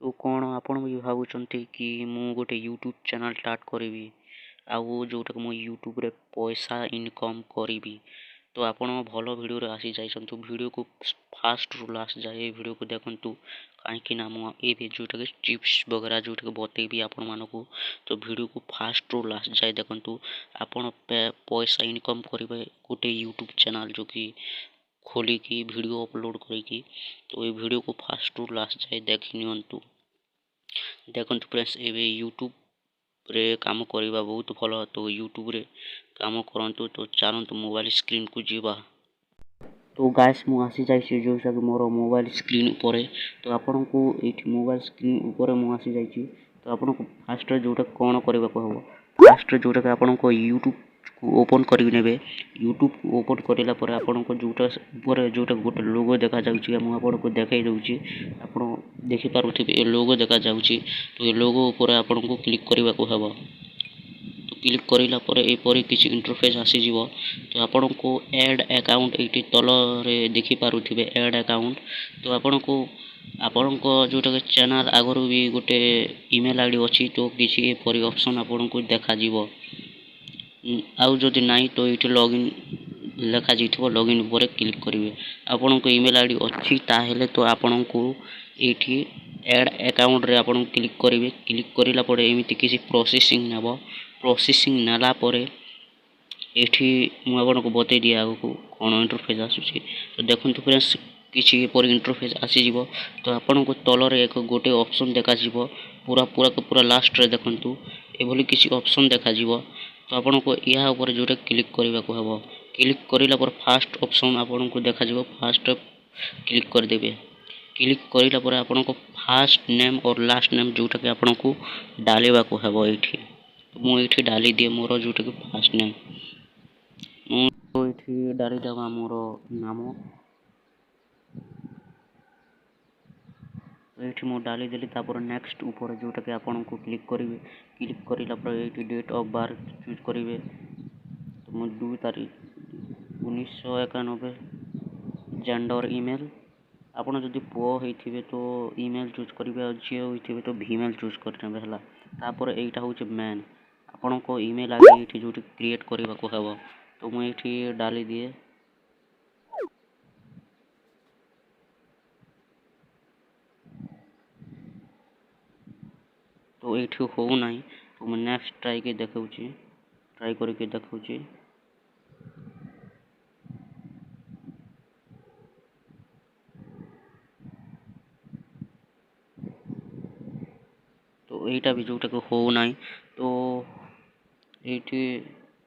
तो कौन आपण भी भावुंट कि मु गोटे यूट्यूब चैनल स्टार्ट करी आउ जोटा मु यूट्यूब रे पैसा इनकम करी। तो आपण भल वीडियो आसी जाइछन वीडियो को फास्ट रु लास्ट जाए वीडियो को देखंतु कहीं मुझे जोटा कि टिप्स वगैरह जोटा बतेबी आपण मानक। तो वीडियो को फास्ट रु लास्ट जाए देखंतु आपण पैसा इनकम करेंगे गोटे यूट्यूब चैनल जो कि खोलिकी वीडियो अपलोड करी। तो ये वीडियो को फास्ट रु लास्ट जाए देखि नियंतु देखंतु फ्रेंड्स एबे यूट्यूब रे काम करवा बहुत भल। तो यूट्यूब रे काम करंतु तो चलतु मोबाइल स्क्रीन को जीवा। तो गाइस मु आसी जाइछि जोसा कि मोर मोबाइल स्क्रीन ऊपर। तो आपन को एठी मोबाइल स्क्रीन ऊपर मु आसी जाइछि। तो आपन को फास्ट जोटा कोन करबा को हबो फास्ट जोटा कि आपन को यूट्यूब को ओपन करि नेबे। यूट्यूब को ओपन करिला पर आपन को जोटा ऊपर जोटा गोटे लोगो देखा जाउछि मु आपन को देखाइ दउछि। आपन देखि पारुथिबे ए लोगो देखा जाउछि। तो ए लोगो ऊपर आपन को क्लिक करबा को हबो। क्लिक करिला पर एपरि किछि इंटरफेस आसी जीवो। तो आपन को ऐड अकाउंट एटी तल रे देखि पारुथिबे ऐड अकाउंट। तो आपन को जोटा के चैनल आगरो भी गोटे ईमेल आईडी अछि। तो किछि एपरि ऑप्शन आपन को देखा जीवो। आउ जदि नाही तो एठी लॉगिन लेखा जिथिबो लॉगिन ऊपर क्लिक करिवे। आपन को ईमेल आईडी अछि ताहेले तो आपन को एठी ऐड अकाउंट रे आपन क्लिक करिवे। क्लिक करिला पर एमिति किछि प्रोसेसिंग नेबो। प्रोसेसिंग नाला पर एठी मु आपन को बतै दिया आगो कोन इंटरफेस आसुछि। तो देखंतु फ्रेंड्स किछि एपरि इंटरफेस आसी जीवो। तो आपन को तल रे एक गोटे ऑप्शन देखा जीवो। पूरा लास्ट रे देखंतु एभली किछि ऑप्शन देखा जीवो। तो आपन को या ऊपर जोटे क्लिक करबा को हबो। क्लिक करिला पर फास्ट ऑप्शन आपन को देखा जीवो। फास्ट क्लिक कर देबे। क्लिक करिला पर आपन को फास्ट नेम और लास्ट नेम जोटा कि आपन को डालेबा को हबो एठी। मु एठी डाली दिए मोर जोटा कि फास्ट नेम मु तो एठी डाली देबा मोर नाम। एठी मु डाली देली तापर नेक्स्ट ऊपर जोटा कि आपन को क्लिक करिवे। क्लिक करिला पर एठी डेट ऑफ बर्थ चूज करिवे। तो मु 2 तारीख 1991 जेंडर ईमेल आपन जदि पुओ होइथिबे तो ईमेल चूज करिवे और झियो होइथिबे तो फीमेल चूज करनेबे हला। तापर एटा होचे मेन आपन को ईमेल आईडी एठी जोटी क्रिएट करबा को हबो। तो मु एठी डाली दिए। तो एठी हो नाही तो मु नेक्स्ट ट्राई के देखौची ट्राई करके देखौची। तो एटा भी जोटा को हो नाही। तो एठी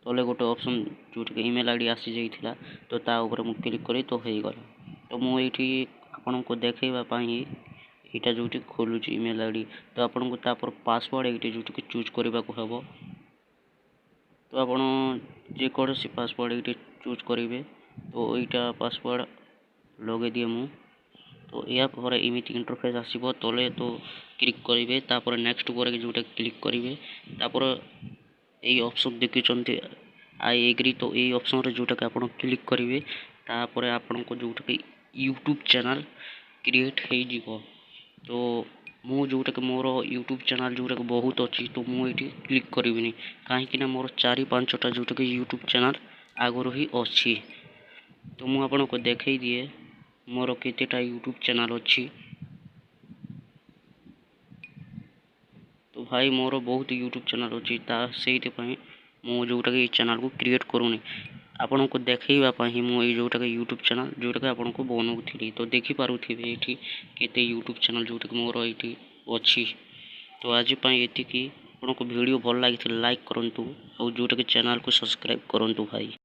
तले गोटे ऑप्शन जोटा कि ईमेल आईडी आसी जाइथिला। तो ता ऊपर मु क्लिक करी तो हेई गला। तो मु एठी आपन को देखेबा पई एटा जोटी खोलुची ईमेल आईडी। तो आपन को तापर पासवर्ड एठी जोटी कि चूज करबा को हबो। तो आपन जे कोनोसी पासवर्ड एठी चूज करिवे। तो एटा पासवर्ड लगे दिए मु। तो या पर इमिति इंटरफेस आसीबो तले तो क्लिक करिवे। तापर नेक्स्ट ऊपर जोटा क्लिक करिवे। तापर एई ऑप्शन देखिचंती आई एग्री। तो एई ऑप्शन रे जोटा कि आपन क्लिक करिवे। तापर आपन को जोटा कि यूट्यूब चैनल क्रिएट हेई जीवो। तो मु जोटा कि मोर यूट्यूब चैनल जोटा कि बहुत अछि। तो मु एठी क्लिक करिविनी काहे कि ना मोर 4-5 टा जोटा कि यूट्यूब चैनल आगरो ही अछि। तो मु आपन को देखै दिए मोर केतेटा यूट्यूब चैनल अछि। तो भाई मोर बहुत यूट्यूब चैनल अछि ता सेहिते पई मु जोटा कि चैनल को क्रिएट करूनी आपन को देखैबा पई मु ए जोटा कि यूट्यूब चैनल जोटा कि आपन को बनौथिली। तो देखि पारुथिबे एठी केते यूट्यूब चैनल जोटा कि मोर एठी अछि। तो आज पई एति कि आपन को वीडियो भल लागिथिले लाइक करंतु और जोटा कि चैनल को सब्सक्राइब करंतु भाई।